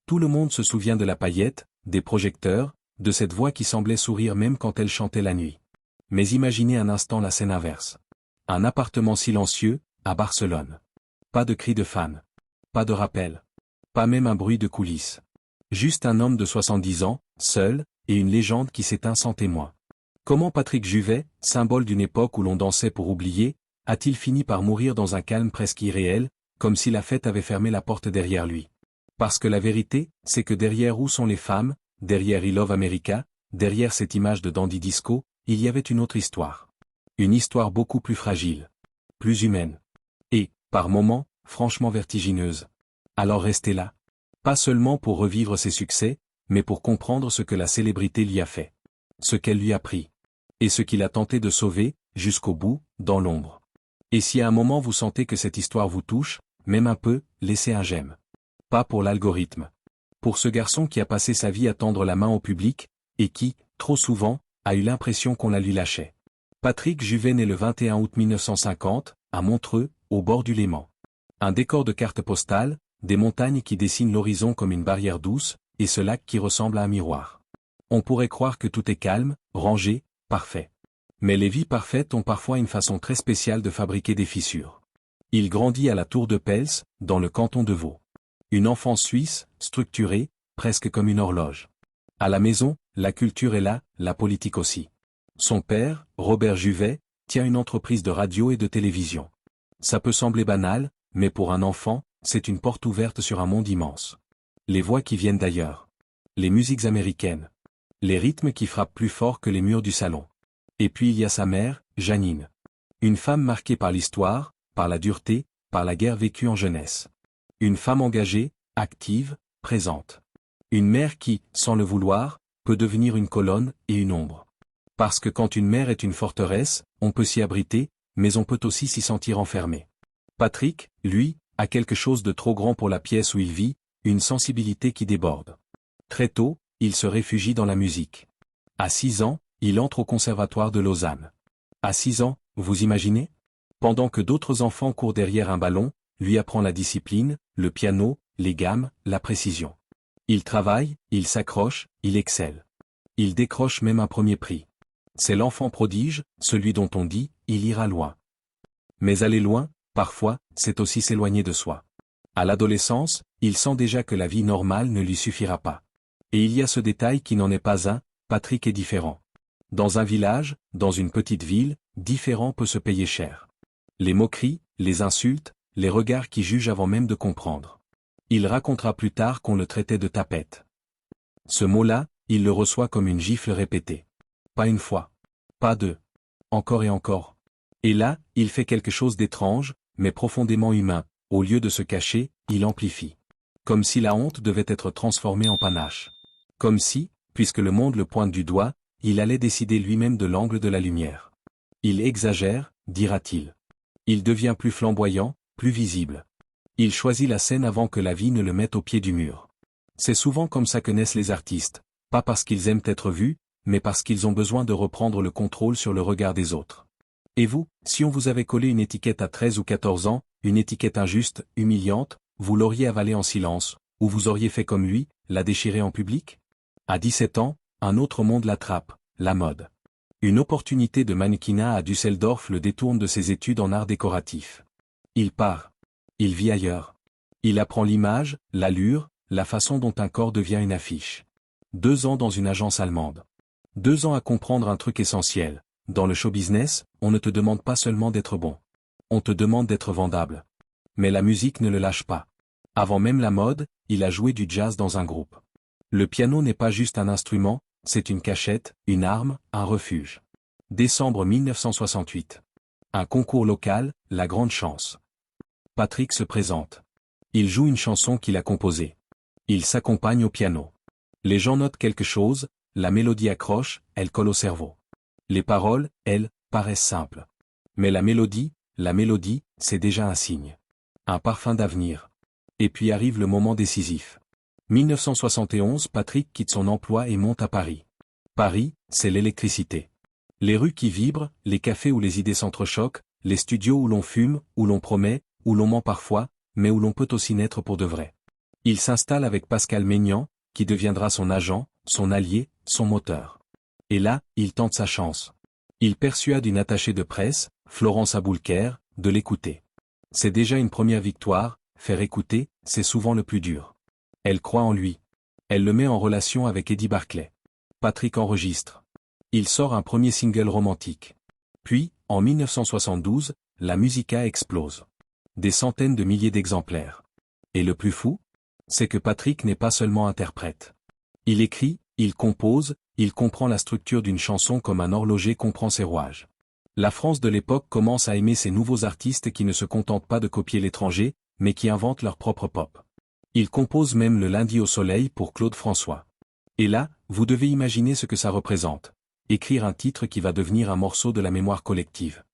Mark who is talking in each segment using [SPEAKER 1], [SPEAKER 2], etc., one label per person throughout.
[SPEAKER 1] Tout le monde se souvient de la paillette, des projecteurs, de cette voix qui semblait sourire même quand elle chantait la nuit. Mais imaginez un instant la scène inverse. Un appartement silencieux, à Barcelone. Pas de cris de fans. Pas de rappel. Pas même un bruit de coulisses. Juste un homme de 70 ans, seul, et une légende qui s'éteint sans témoin. Comment Patrick Juvet, symbole d'une époque où l'on dansait pour oublier, a-t-il fini par mourir dans un calme presque irréel, comme si la fête avait fermé la porte derrière lui? Parce que la vérité, c'est que derrière Où sont les femmes, derrière I Love America, derrière cette image de dandy disco, il y avait une autre histoire. Une histoire beaucoup plus fragile. Plus humaine. Et, par moments, franchement vertigineuse. Alors restez là. Pas seulement pour revivre ses succès, mais pour comprendre ce que la célébrité lui a fait. Ce qu'elle lui a pris. Et ce qu'il a tenté de sauver, jusqu'au bout, dans l'ombre. Et si à un moment vous sentez que cette histoire vous touche, même un peu, laissez un j'aime. Pas pour l'algorithme. Pour ce garçon qui a passé sa vie à tendre la main au public, et qui, trop souvent, a eu l'impression qu'on la lui lâchait. Patrick Juvet naît le 21 août 1950, à Montreux, au bord du Léman. Un décor de carte postale, des montagnes qui dessinent l'horizon comme une barrière douce, et ce lac qui ressemble à un miroir. On pourrait croire que tout est calme, rangé, parfait. Mais les vies parfaites ont parfois une façon très spéciale de fabriquer des fissures. Il grandit à la Tour de Pels, dans le canton de Vaud. Une enfance suisse, structurée, presque comme une horloge. À la maison, la culture est là, la politique aussi. Son père, Robert Juvet, tient une entreprise de radio et de télévision. Ça peut sembler banal, mais pour un enfant, c'est une porte ouverte sur un monde immense. Les voix qui viennent d'ailleurs. Les musiques américaines. Les rythmes qui frappent plus fort que les murs du salon. Et puis il y a sa mère, Janine. Une femme marquée par l'histoire, par la dureté, par la guerre vécue en jeunesse. Une femme engagée, active, présente. Une mère qui, sans le vouloir, peut devenir une colonne et une ombre. Parce que quand une mère est une forteresse, on peut s'y abriter, mais on peut aussi s'y sentir enfermé. Patrick, lui, a quelque chose de trop grand pour la pièce où il vit, une sensibilité qui déborde. Très tôt, il se réfugie dans la musique. À 6 ans, il entre au conservatoire de Lausanne. À 6 ans, vous imaginez? Pendant que d'autres enfants courent derrière un ballon, lui apprend la discipline, le piano, les gammes, la précision. Il travaille, il s'accroche, il excelle. Il décroche même un premier prix. C'est l'enfant prodige, celui dont on dit, il ira loin. Mais aller loin, parfois, c'est aussi s'éloigner de soi. À l'adolescence, il sent déjà que la vie normale ne lui suffira pas. Et il y a ce détail qui n'en est pas un, Patrick est différent. Dans un village, dans une petite ville, différent peut se payer cher. Les moqueries, les insultes, les regards qui jugent avant même de comprendre. Il racontera plus tard qu'on le traitait de tapette. Ce mot-là, il le reçoit comme une gifle répétée. Pas une fois. Pas deux. Encore et encore. Et là, il fait quelque chose d'étrange, mais profondément humain. Au lieu de se cacher, il amplifie. Comme si la honte devait être transformée en panache. Comme si, puisque le monde le pointe du doigt, il allait décider lui-même de l'angle de la lumière. Il exagère, dira-t-il. Il devient plus flamboyant, plus visible. Il choisit la scène avant que la vie ne le mette au pied du mur. C'est souvent comme ça que naissent les artistes, pas parce qu'ils aiment être vus, mais parce qu'ils ont besoin de reprendre le contrôle sur le regard des autres. Et vous, si on vous avait collé une étiquette à 13 ou 14 ans, une étiquette injuste, humiliante, vous l'auriez avalée en silence, ou vous auriez fait comme lui, la déchirer en public? À 17 ans, un autre monde l'attrape, la mode. Une opportunité de mannequinat à Düsseldorf le détourne de ses études en art décoratif. Il part. Il vit ailleurs. Il apprend l'image, l'allure, la façon dont un corps devient une affiche. 2 ans dans une agence allemande. 2 ans à comprendre un truc essentiel. Dans le show business, on ne te demande pas seulement d'être bon. On te demande d'être vendable. Mais la musique ne le lâche pas. Avant même la mode, il a joué du jazz dans un groupe. Le piano n'est pas juste un instrument, c'est une cachette, une arme, un refuge. Décembre 1968. Un concours local, la grande chance. Patrick se présente. Il joue une chanson qu'il a composée. Il s'accompagne au piano. Les gens notent quelque chose, la mélodie accroche, elle colle au cerveau. Les paroles, elles, paraissent simples. Mais la mélodie, c'est déjà un signe. Un parfum d'avenir. Et puis arrive le moment décisif. 1971, Patrick quitte son emploi et monte à Paris. Paris, c'est l'électricité. Les rues qui vibrent, les cafés où les idées s'entrechoquent, les studios où l'on fume, où l'on promet, où l'on ment parfois, mais où l'on peut aussi naître pour de vrai. Il s'installe avec Pascal Maignan, qui deviendra son agent, son allié, son moteur. Et là, il tente sa chance. Il persuade une attachée de presse, Florence Aboulker, de l'écouter. C'est déjà une première victoire, faire écouter, c'est souvent le plus dur. Elle croit en lui. Elle le met en relation avec Eddie Barclay. Patrick enregistre. Il sort un premier single romantique. Puis, en 1972, la musica explose. Des centaines de milliers d'exemplaires. Et le plus fou, c'est que Patrick n'est pas seulement interprète. Il écrit, il compose, il comprend la structure d'une chanson comme un horloger comprend ses rouages. La France de l'époque commence à aimer ces nouveaux artistes qui ne se contentent pas de copier l'étranger, mais qui inventent leur propre pop. Il compose même le Lundi au soleil pour Claude François. Et là, vous devez imaginer ce que ça représente. Écrire un titre qui va devenir un morceau de la mémoire collective.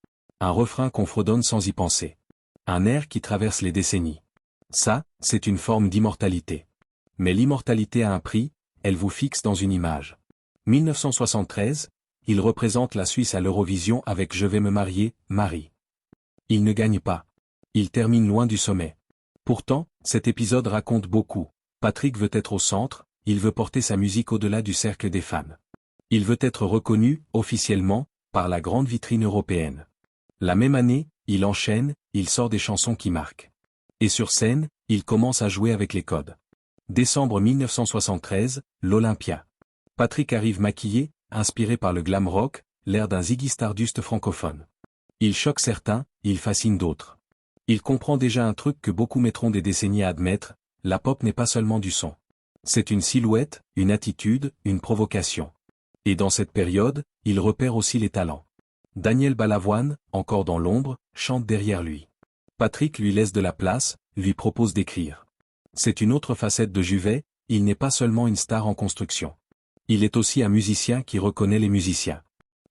[SPEAKER 1] Un refrain qu'on fredonne sans y penser. Un air qui traverse les décennies. Ça, c'est une forme d'immortalité. Mais l'immortalité a un prix, elle vous fixe dans une image. 1973, il représente la Suisse à l'Eurovision avec Je vais me marier, Marie. Il ne gagne pas. Il termine loin du sommet. Pourtant, cet épisode raconte beaucoup. Patrick veut être au centre, il veut porter sa musique au-delà du cercle des fans. Il veut être reconnu, officiellement, par la grande vitrine européenne. La même année, il enchaîne, il sort des chansons qui marquent. Et sur scène, il commence à jouer avec les codes. Décembre 1973, l'Olympia. Patrick arrive maquillé, inspiré par le glam rock, l'air d'un Ziggy Stardust francophone. Il choque certains, il fascine d'autres. Il comprend déjà un truc que beaucoup mettront des décennies à admettre, la pop n'est pas seulement du son. C'est une silhouette, une attitude, une provocation. Et dans cette période, il repère aussi les talents. Daniel Balavoine, encore dans l'ombre, chante derrière lui. Patrick lui laisse de la place, lui propose d'écrire. C'est une autre facette de Juvet, il n'est pas seulement une star en construction. Il est aussi un musicien qui reconnaît les musiciens.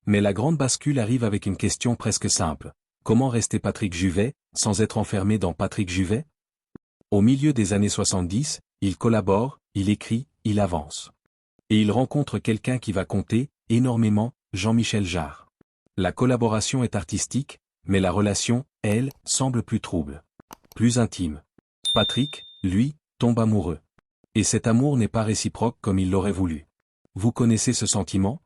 [SPEAKER 1] Mais la grande bascule arrive avec une question presque simple. Comment rester Patrick Juvet, sans être enfermé dans Patrick Juvet? Au milieu des années 70, il collabore, il écrit, il avance. Et il rencontre quelqu'un qui va compter, énormément, Jean-Michel Jarre. La collaboration est artistique, mais la relation, elle, semble plus trouble. Plus intime. Patrick, lui, tombe amoureux. Et cet amour n'est pas réciproque comme il l'aurait voulu. Vous connaissez ce sentiment?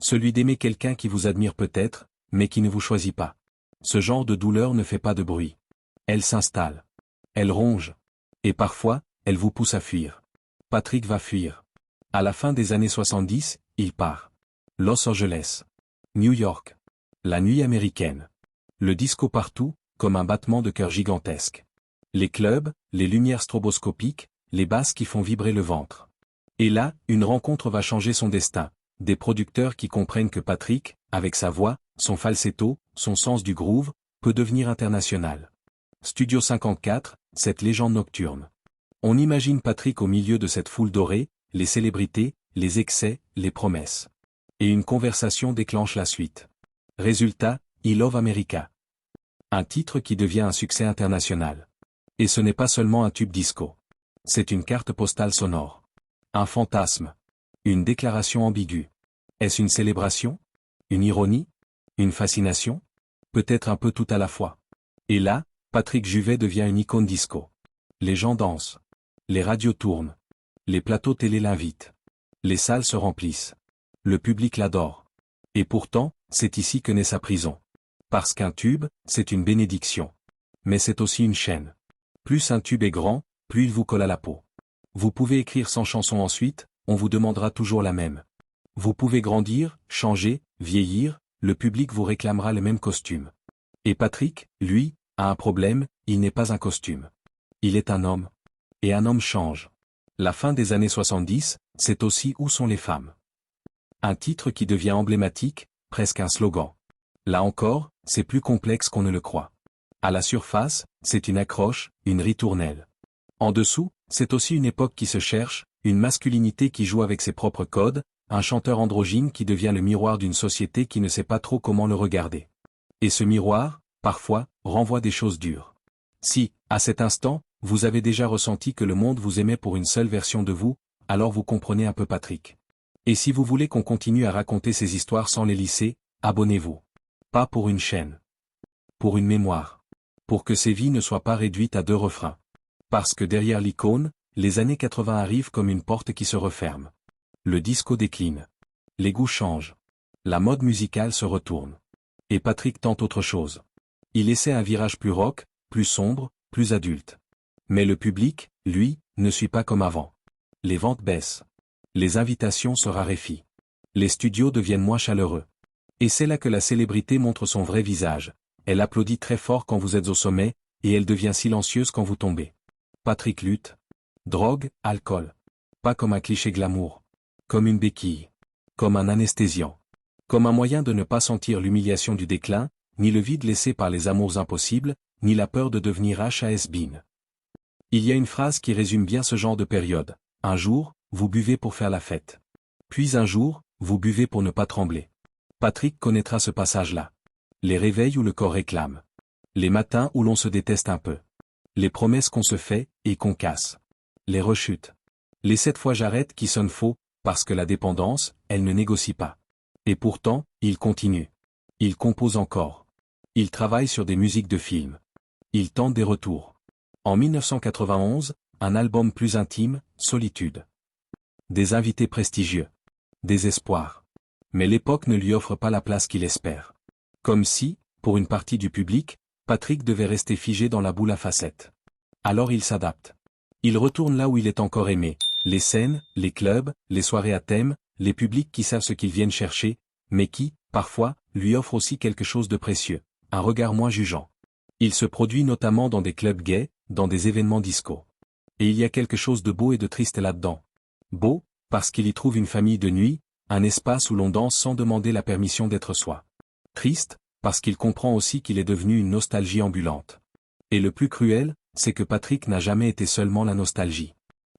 [SPEAKER 1] Celui d'aimer quelqu'un qui vous admire peut-être, mais qui ne vous choisit pas. Ce genre de douleur ne fait pas de bruit. Elle s'installe. Elle ronge. Et parfois, elle vous pousse à fuir. Patrick va fuir. À la fin des années 70, il part. Los Angeles. New York. La nuit américaine. Le disco partout, comme un battement de cœur gigantesque. Les clubs, les lumières stroboscopiques, les basses qui font vibrer le ventre. Et là, une rencontre va changer son destin. Des producteurs qui comprennent que Patrick, avec sa voix, son falsetto, son sens du groove, peut devenir international. Studio 54, cette légende nocturne. On imagine Patrick au milieu de cette foule dorée, les célébrités, les excès, les promesses. Et une conversation déclenche la suite. Résultat, I Love America. Un titre qui devient un succès international. Et ce n'est pas seulement un tube disco. C'est une carte postale sonore. Un fantasme. Une déclaration ambiguë. Est-ce une célébration? Une ironie? Une fascination? Peut-être un peu tout à la fois. Et là, Patrick Juvet devient une icône disco. Les gens dansent. Les radios tournent. Les plateaux télé l'invitent. Les salles se remplissent. Le public l'adore. Et pourtant, c'est ici que naît sa prison. Parce qu'un tube, c'est une bénédiction. Mais c'est aussi une chaîne. Plus un tube est grand, plus il vous colle à la peau. Vous pouvez écrire 100 chansons ensuite, on vous demandera toujours la même. Vous pouvez grandir, changer, vieillir, le public vous réclamera le même costume. Et Patrick, lui, a un problème, il n'est pas un costume. Il est un homme. Et un homme change. La fin des années 70, c'est aussi Où sont les femmes? Un titre qui devient emblématique, presque un slogan. Là encore, c'est plus complexe qu'on ne le croit. À la surface, c'est une accroche, une ritournelle. En dessous, c'est aussi une époque qui se cherche, une masculinité qui joue avec ses propres codes, un chanteur androgyne qui devient le miroir d'une société qui ne sait pas trop comment le regarder. Et ce miroir, parfois, renvoie des choses dures. Si, à cet instant, vous avez déjà ressenti que le monde vous aimait pour une seule version de vous, alors vous comprenez un peu Patrick. Et si vous voulez qu'on continue à raconter ces histoires sans les lisser, abonnez-vous. Pas pour une chaîne. Pour une mémoire. Pour que ces vies ne soient pas réduites à 2 refrains. Parce que derrière l'icône, Les années 80 arrivent comme une porte qui se referme. Le disco décline. Les goûts changent. La mode musicale se retourne. Et Patrick tente autre chose. Il essaie un virage plus rock, plus sombre, plus adulte. Mais le public, lui, ne suit pas comme avant. Les ventes baissent. Les invitations se raréfient. Les studios deviennent moins chaleureux. Et c'est là que la célébrité montre son vrai visage. Elle applaudit très fort quand vous êtes au sommet, et elle devient silencieuse quand vous tombez. Patrick lutte. Drogue, alcool. Pas comme un cliché glamour. Comme une béquille. Comme un anesthésiant. Comme un moyen de ne pas sentir l'humiliation du déclin, ni le vide laissé par les amours impossibles, ni la peur de devenir has-been. Il y a une phrase qui résume bien ce genre de période. Un jour, vous buvez pour faire la fête. Puis un jour, vous buvez pour ne pas trembler. Patrick connaîtra ce passage-là. Les réveils où le corps réclame. Les matins où l'on se déteste un peu. Les promesses qu'on se fait, et qu'on casse. Les rechutes. Les 7 fois j'arrête qui sonnent faux, parce que la dépendance, elle ne négocie pas. Et pourtant, il continue. Il compose encore. Il travaille sur des musiques de films. Il tente des retours. En 1991, un album plus intime, Solitude. Des invités prestigieux. Des espoirs. Mais l'époque ne lui offre pas la place qu'il espère. Comme si, pour une partie du public, Patrick devait rester figé dans la boule à facettes. Alors il s'adapte. Il retourne là où il est encore aimé. Les scènes, les clubs, les soirées à thème, les publics qui savent ce qu'ils viennent chercher, mais qui, parfois, lui offrent aussi quelque chose de précieux, un regard moins jugeant. Il se produit notamment dans des clubs gays, dans des événements disco. Et il y a quelque chose de beau et de triste là-dedans. Beau, parce qu'il y trouve une famille de nuit, un espace où l'on danse sans demander la permission d'être soi. Triste, parce qu'il comprend aussi qu'il est devenu une nostalgie ambulante. Et le plus cruel, c'est que Patrick n'a jamais été seulement la nostalgie.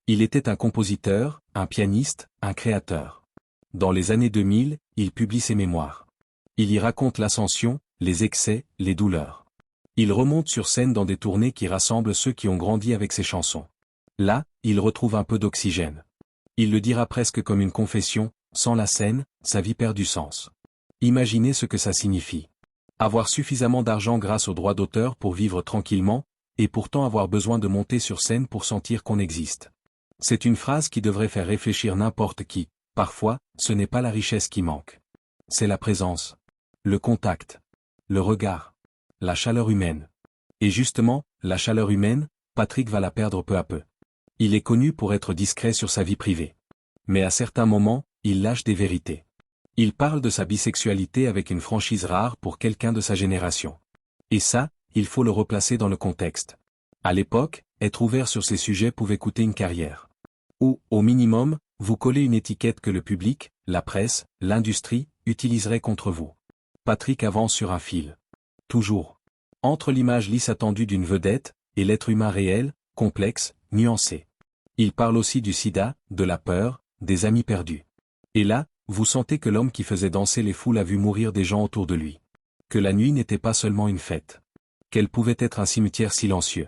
[SPEAKER 1] Il était un compositeur, un pianiste, un créateur. Dans les années 2000, il publie ses mémoires. Il y raconte l'ascension, les excès, les douleurs. Il remonte sur scène dans des tournées qui rassemblent ceux qui ont grandi avec ses chansons. Là, il retrouve un peu d'oxygène. Il le dira presque comme une confession, sans la scène, sa vie perd du sens. Imaginez ce que ça signifie. Avoir suffisamment d'argent grâce aux droits d'auteur pour vivre tranquillement, et pourtant avoir besoin de monter sur scène pour sentir qu'on existe. C'est une phrase qui devrait faire réfléchir n'importe qui. Parfois, ce n'est pas la richesse qui manque. C'est la présence. Le contact. Le regard. La chaleur humaine. Et justement, la chaleur humaine, Patrick va la perdre peu à peu. Il est connu pour être discret sur sa vie privée. Mais à certains moments, il lâche des vérités. Il parle de sa bisexualité avec une franchise rare pour quelqu'un de sa génération. Et ça, il faut le replacer dans le contexte. À l'époque, être ouvert sur ces sujets pouvait coûter une carrière. Ou, au minimum, vous collez une étiquette que le public, la presse, l'industrie, utiliserait contre vous. Patrick avance sur un fil. Toujours. Entre l'image lisse attendue d'une vedette, et l'être humain réel, complexe, nuancé. Il parle aussi du sida, de la peur, des amis perdus. Et là, vous sentez que l'homme qui faisait danser les foules a vu mourir des gens autour de lui. Que la nuit n'était pas seulement une fête. Qu'elle pouvait être un cimetière silencieux.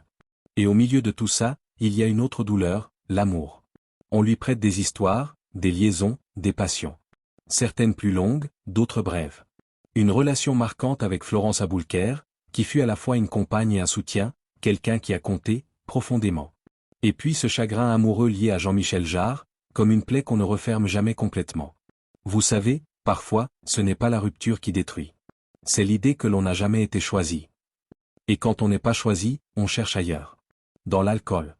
[SPEAKER 1] Et au milieu de tout ça, il y a une autre douleur, l'amour. On lui prête des histoires, des liaisons, des passions. Certaines plus longues, d'autres brèves. Une relation marquante avec Florence Aboulker, qui fut à la fois une compagne et un soutien, quelqu'un qui a compté, profondément. Et puis ce chagrin amoureux lié à Jean-Michel Jarre, comme une plaie qu'on ne referme jamais complètement. Vous savez, parfois, ce n'est pas la rupture qui détruit. C'est l'idée que l'on n'a jamais été choisi. Et quand on n'est pas choisi, on cherche ailleurs. Dans l'alcool.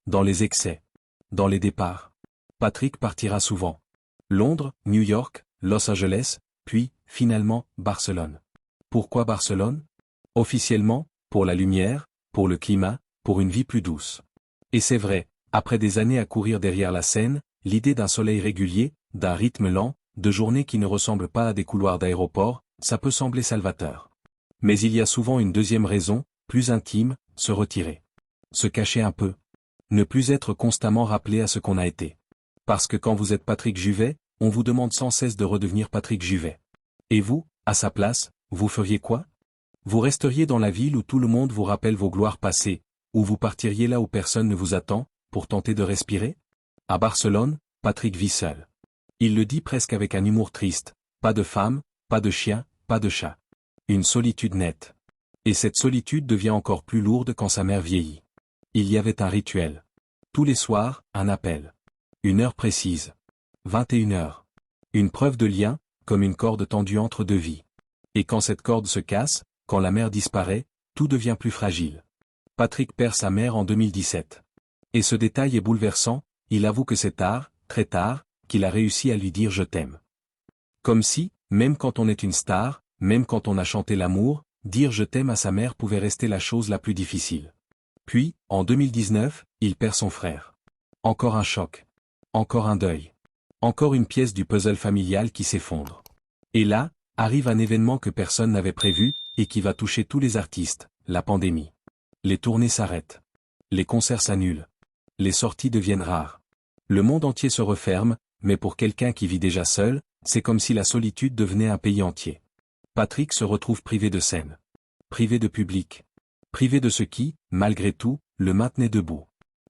[SPEAKER 1] Dans les excès. Dans les départs. Patrick partira souvent. Londres, New York, Los Angeles, puis, finalement, Barcelone. Pourquoi Barcelone? Officiellement, pour la lumière, pour le climat, pour une vie plus douce. Et c'est vrai, après des années à courir derrière la scène, l'idée d'un soleil régulier, d'un rythme lent, de journées qui ne ressemblent pas à des couloirs d'aéroport, ça peut sembler salvateur. Mais il y a souvent une deuxième raison, plus intime, se retirer. Se cacher un peu. Ne plus être constamment rappelé à ce qu'on a été. Parce que quand vous êtes Patrick Juvet, on vous demande sans cesse de redevenir Patrick Juvet. Et vous, à sa place, vous feriez quoi? Vous resteriez dans la ville où tout le monde vous rappelle vos gloires passées, ou vous partiriez là où personne ne vous attend, pour tenter de respirer? À Barcelone, Patrick vit seul. Il le dit presque avec un humour triste, pas de femme, pas de chien, pas de chat. Une solitude nette. Et cette solitude devient encore plus lourde quand sa mère vieillit. Il y avait un rituel. Tous les soirs, un appel. Une heure précise. 21 heures. Une preuve de lien, comme une corde tendue entre deux vies. Et quand cette corde se casse, quand la mère disparaît, tout devient plus fragile. Patrick perd sa mère en 2017. Et ce détail est bouleversant, il avoue que c'est tard, très tard, qu'il a réussi à lui dire « je t'aime ». Comme si, même quand on est une star, même quand on a chanté l'amour, dire « je t'aime » à sa mère pouvait rester la chose la plus difficile. Puis, en 2019, il perd son frère. Encore un choc. Encore un deuil. Encore une pièce du puzzle familial qui s'effondre. Et là, arrive un événement que personne n'avait prévu, et qui va toucher tous les artistes, la pandémie. Les tournées s'arrêtent. Les concerts s'annulent. Les sorties deviennent rares. Le monde entier se referme, mais pour quelqu'un qui vit déjà seul, c'est comme si la solitude devenait un pays entier. Patrick se retrouve privé de scène. Privé de public. Privé de ce qui, malgré tout, le maintenait debout.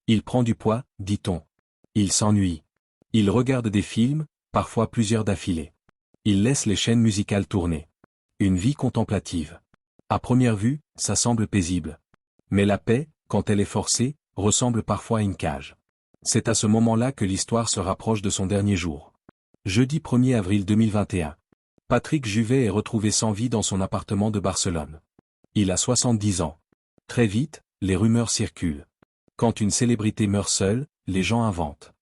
[SPEAKER 1] Il prend du poids, dit-on. Il s'ennuie. Il regarde des films, parfois plusieurs d'affilée. Il laisse les chaînes musicales tourner. Une vie contemplative. À première vue, ça semble paisible. Mais la paix, quand elle est forcée, ressemble parfois à une cage. C'est à ce moment-là que l'histoire se rapproche de son dernier jour. Jeudi 1er avril 2021. Patrick Juvet est retrouvé sans vie dans son appartement de Barcelone. Il a 70 ans. Très vite, les rumeurs circulent. Quand une célébrité meurt seule, les gens inventent.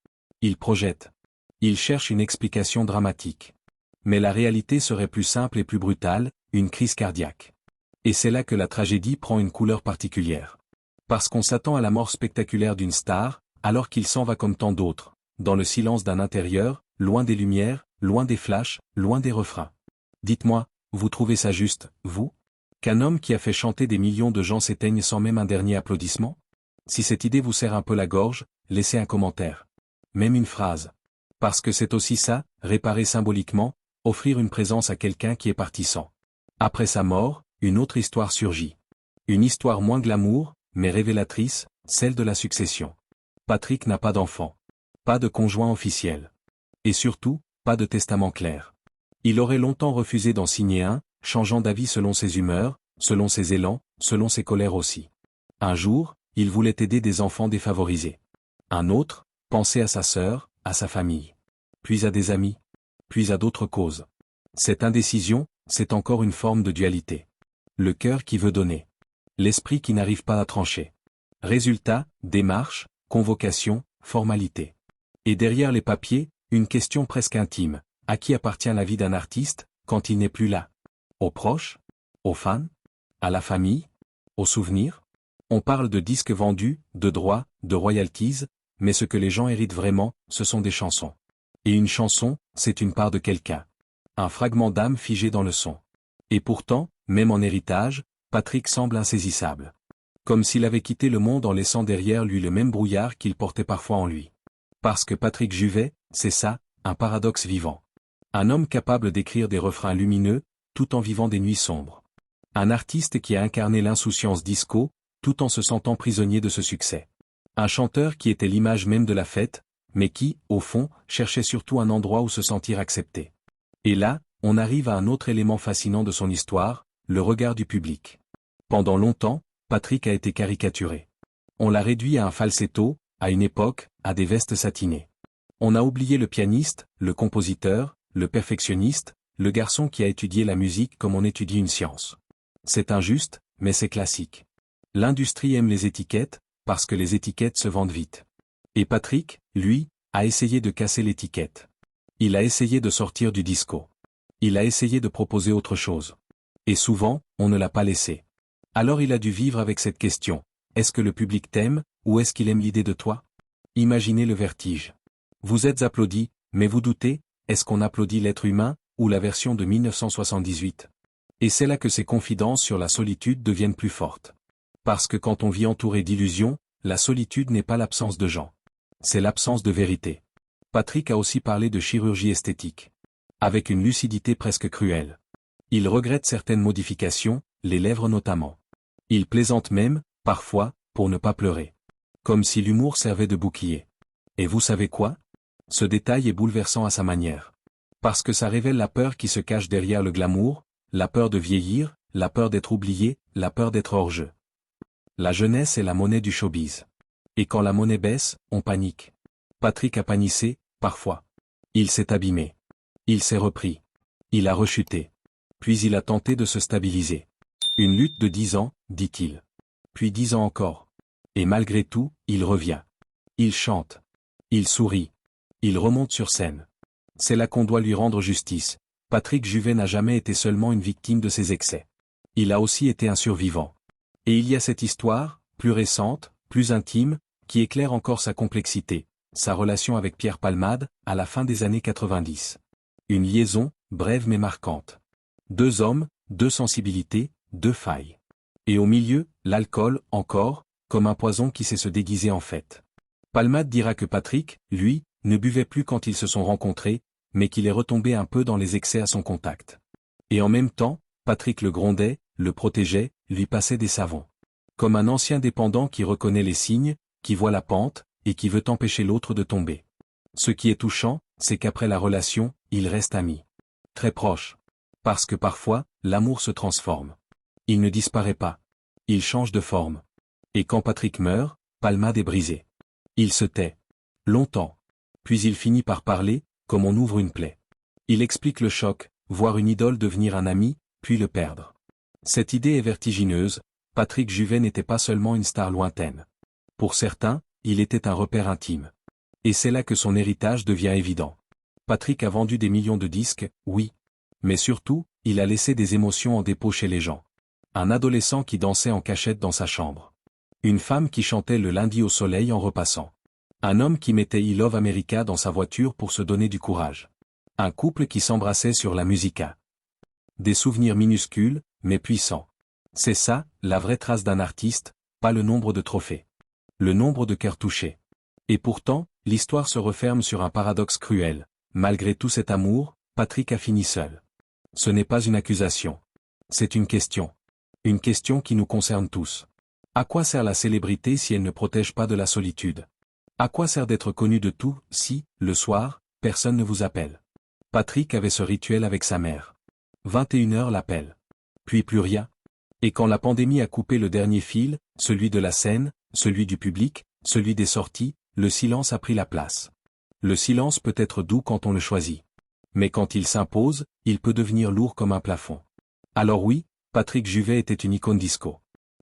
[SPEAKER 1] Ils projettent. Ils cherchent une explication dramatique. Mais la réalité serait plus simple et plus brutale, une crise cardiaque. Et c'est là que la tragédie prend une couleur particulière. Parce qu'on s'attend à la mort spectaculaire d'une star, alors qu'il s'en va comme tant d'autres, dans le silence d'un intérieur, loin des lumières, loin des flashs, loin des refrains. Dites-moi, vous trouvez ça juste, vous? Qu'un homme qui a fait chanter des millions de gens s'éteigne sans même un dernier applaudissement? Si cette idée vous serre un peu la gorge, laissez un commentaire. Même une phrase. Parce que c'est aussi ça, réparer symboliquement, offrir une présence à quelqu'un qui est parti sans. Après sa mort, une autre histoire surgit. Une histoire moins glamour, mais révélatrice, celle de la succession. Patrick n'a pas d'enfant. Pas de conjoint officiel. Et surtout, pas de testament clair. Il aurait longtemps refusé d'en signer un, changeant d'avis selon ses humeurs, selon ses élans, selon ses colères aussi. Un jour, il voulait aider des enfants défavorisés. Un autre, penser à sa sœur, à sa famille. Puis à des amis. Puis à d'autres causes. Cette indécision, c'est encore une forme de dualité. Le cœur qui veut donner. L'esprit qui n'arrive pas à trancher. Résultat, démarche, convocation, formalité. Et derrière les papiers, une question presque intime. À qui appartient la vie d'un artiste, quand il n'est plus là? Aux proches? Aux fans? À la famille? Aux souvenirs? On parle de disques vendus, de droits, de royalties, mais ce que les gens héritent vraiment, ce sont des chansons. Et une chanson, c'est une part de quelqu'un. Un fragment d'âme figé dans le son. Et pourtant, même en héritage, Patrick semble insaisissable. Comme s'il avait quitté le monde en laissant derrière lui le même brouillard qu'il portait parfois en lui. Parce que Patrick Juvet, c'est ça, un paradoxe vivant. Un homme capable d'écrire des refrains lumineux, tout en vivant des nuits sombres. Un artiste qui a incarné l'insouciance disco, tout en se sentant prisonnier de ce succès. Un chanteur qui était l'image même de la fête, mais qui, au fond, cherchait surtout un endroit où se sentir accepté. Et là, on arrive à un autre élément fascinant de son histoire, le regard du public. Pendant longtemps, Patrick a été caricaturé. On l'a réduit à un falsetto, à une époque, à des vestes satinées. On a oublié le pianiste, le compositeur, le perfectionniste, le garçon qui a étudié la musique comme on étudie une science. C'est injuste, mais c'est classique. L'industrie aime les étiquettes, parce que les étiquettes se vendent vite. Et Patrick, lui, a essayé de casser l'étiquette. Il a essayé de sortir du disco. Il a essayé de proposer autre chose. Et souvent, on ne l'a pas laissé. Alors il a dû vivre avec cette question. Est-ce que le public t'aime, ou est-ce qu'il aime l'idée de toi? Imaginez le vertige. Vous êtes applaudi, mais vous doutez, est-ce qu'on applaudit l'être humain, ou la version de 1978? Et c'est là que ces confidences sur la solitude deviennent plus fortes. Parce que quand on vit entouré d'illusions, la solitude n'est pas l'absence de gens. C'est l'absence de vérité. Patrick a aussi parlé de chirurgie esthétique. Avec une lucidité presque cruelle. Il regrette certaines modifications, les lèvres notamment. Il plaisante même, parfois, pour ne pas pleurer. Comme si l'humour servait de bouclier. Et vous savez quoi? Ce détail est bouleversant à sa manière. Parce que ça révèle la peur qui se cache derrière le glamour, la peur de vieillir, la peur d'être oublié, la peur d'être hors jeu. La jeunesse est la monnaie du showbiz. Et quand la monnaie baisse, on panique. Patrick a panissé, parfois. Il s'est abîmé. Il s'est repris. Il a rechuté. Puis il a tenté de se stabiliser. Une lutte de 10 ans, dit-il. Puis 10 ans encore. Et malgré tout, il revient. Il chante. Il sourit. Il remonte sur scène. C'est là qu'on doit lui rendre justice. Patrick Juvet n'a jamais été seulement une victime de ses excès. Il a aussi été un survivant. Et il y a cette histoire, plus récente, plus intime, qui éclaire encore sa complexité, sa relation avec Pierre Palmade, à la fin des années 90. Une liaison, brève mais marquante. 2 hommes, 2 sensibilités, 2 failles. Et au milieu, l'alcool, encore, comme un poison qui sait se déguiser en fête. Palmade dira que Patrick, lui, ne buvait plus quand ils se sont rencontrés, mais qu'il est retombé un peu dans les excès à son contact. Et en même temps, Patrick le grondait, le protégeait, lui passait des savons. Comme un ancien dépendant qui reconnaît les signes, qui voit la pente, et qui veut empêcher l'autre de tomber. Ce qui est touchant, c'est qu'après la relation, ils restent amis. Très proches. Parce que parfois, l'amour se transforme. Il ne disparaît pas. Il change de forme. Et quand Patrick meurt, Palmade est brisé. Il se tait. Longtemps. Puis il finit par parler, comme on ouvre une plaie. Il explique le choc, voir une idole devenir un ami, puis le perdre. Cette idée est vertigineuse, Patrick Juvet n'était pas seulement une star lointaine. Pour certains, il était un repère intime. Et c'est là que son héritage devient évident. Patrick a vendu des millions de disques, oui. Mais surtout, il a laissé des émotions en dépôt chez les gens. Un adolescent qui dansait en cachette dans sa chambre. Une femme qui chantait le lundi au soleil en repassant. Un homme qui mettait I Love America dans sa voiture pour se donner du courage. Un couple qui s'embrassait sur la Musica. Des souvenirs minuscules, mais puissants. C'est ça, la vraie trace d'un artiste, pas le nombre de trophées. Le nombre de cœurs touchés. Et pourtant, l'histoire se referme sur un paradoxe cruel. Malgré tout cet amour, Patrick a fini seul. Ce n'est pas une accusation. C'est une question. Une question qui nous concerne tous. À quoi sert la célébrité si elle ne protège pas de la solitude? À quoi sert d'être connu de tout, si, le soir, personne ne vous appelle? Patrick avait ce rituel avec sa mère. 21h l'appel. Puis plus rien. Et quand la pandémie a coupé le dernier fil, celui de la scène, celui du public, celui des sorties, le silence a pris la place. Le silence peut être doux quand on le choisit. Mais quand il s'impose, il peut devenir lourd comme un plafond. Alors oui, Patrick Juvet était une icône disco.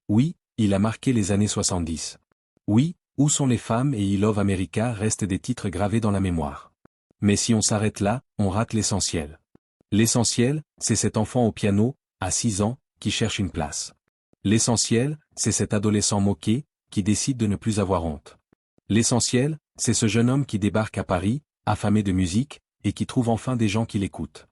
[SPEAKER 1] Oui, il a marqué les années 70. Oui, Où sont les femmes et I Love America restent des titres gravés dans la mémoire. Mais si on s'arrête là, on rate l'essentiel. L'essentiel, c'est cet enfant au piano, à 6 ans, qui cherche une place. L'essentiel, c'est cet adolescent moqué, qui décide de ne plus avoir honte. L'essentiel, c'est ce jeune homme qui débarque à Paris, affamé de musique, et qui trouve enfin des gens qui l'écoutent.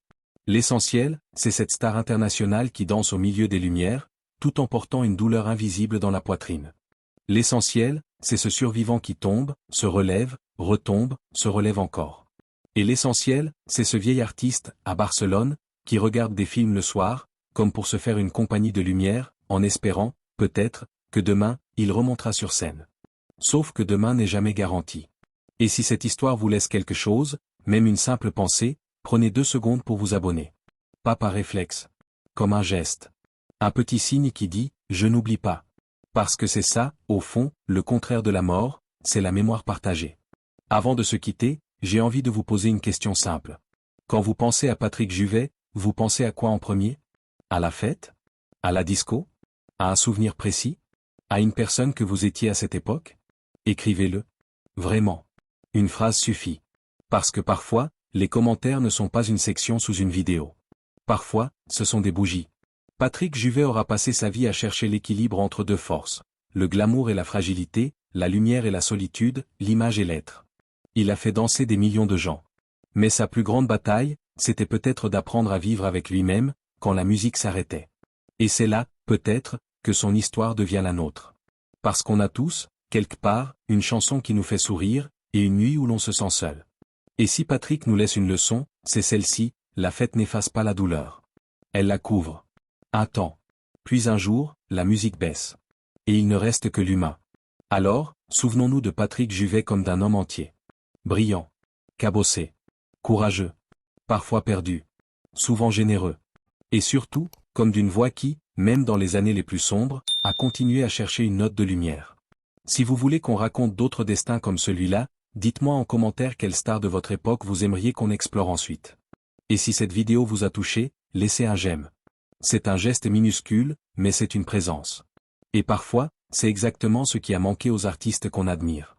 [SPEAKER 1] L'essentiel, c'est cette star internationale qui danse au milieu des lumières, tout en portant une douleur invisible dans la poitrine. L'essentiel, c'est ce survivant qui tombe, se relève, retombe, se relève encore. Et l'essentiel, c'est ce vieil artiste, à Barcelone, qui regarde des films le soir, comme pour se faire une compagnie de lumière, en espérant, peut-être, que demain, il remontera sur scène. Sauf que demain n'est jamais garanti. Et si cette histoire vous laisse quelque chose, même une simple pensée, prenez 2 secondes pour vous abonner. Pas par réflexe. Comme un geste. Un petit signe qui dit « Je n'oublie pas ». Parce que c'est ça, au fond, le contraire de la mort, c'est la mémoire partagée. Avant de se quitter, j'ai envie de vous poser une question simple. Quand vous pensez à Patrick Juvet, vous pensez à quoi en premier? À la fête? À la disco? À un souvenir précis? À une personne que vous étiez à cette époque? Écrivez-le. Vraiment. Une phrase suffit. Parce que parfois, les commentaires ne sont pas une section sous une vidéo. Parfois, ce sont des bougies. Patrick Juvet aura passé sa vie à chercher l'équilibre entre 2 forces, le glamour et la fragilité, la lumière et la solitude, l'image et l'être. Il a fait danser des millions de gens. Mais sa plus grande bataille, c'était peut-être d'apprendre à vivre avec lui-même, quand la musique s'arrêtait. Et c'est là, peut-être, que son histoire devient la nôtre. Parce qu'on a tous, quelque part, une chanson qui nous fait sourire, et une nuit où l'on se sent seul. Et si Patrick nous laisse une leçon, c'est celle-ci, la fête n'efface pas la douleur. Elle la couvre. Un temps. Puis un jour, la musique baisse. Et il ne reste que l'humain. Alors, souvenons-nous de Patrick Juvet comme d'un homme entier. Brillant. Cabossé. Courageux. Parfois perdu. Souvent généreux. Et surtout, comme d'une voix qui, même dans les années les plus sombres, a continué à chercher une note de lumière. Si vous voulez qu'on raconte d'autres destins comme celui-là, dites-moi en commentaire quelle star de votre époque vous aimeriez qu'on explore ensuite. Et si cette vidéo vous a touché, laissez un j'aime. C'est un geste minuscule, mais c'est une présence. Et parfois, c'est exactement ce qui a manqué aux artistes qu'on admire.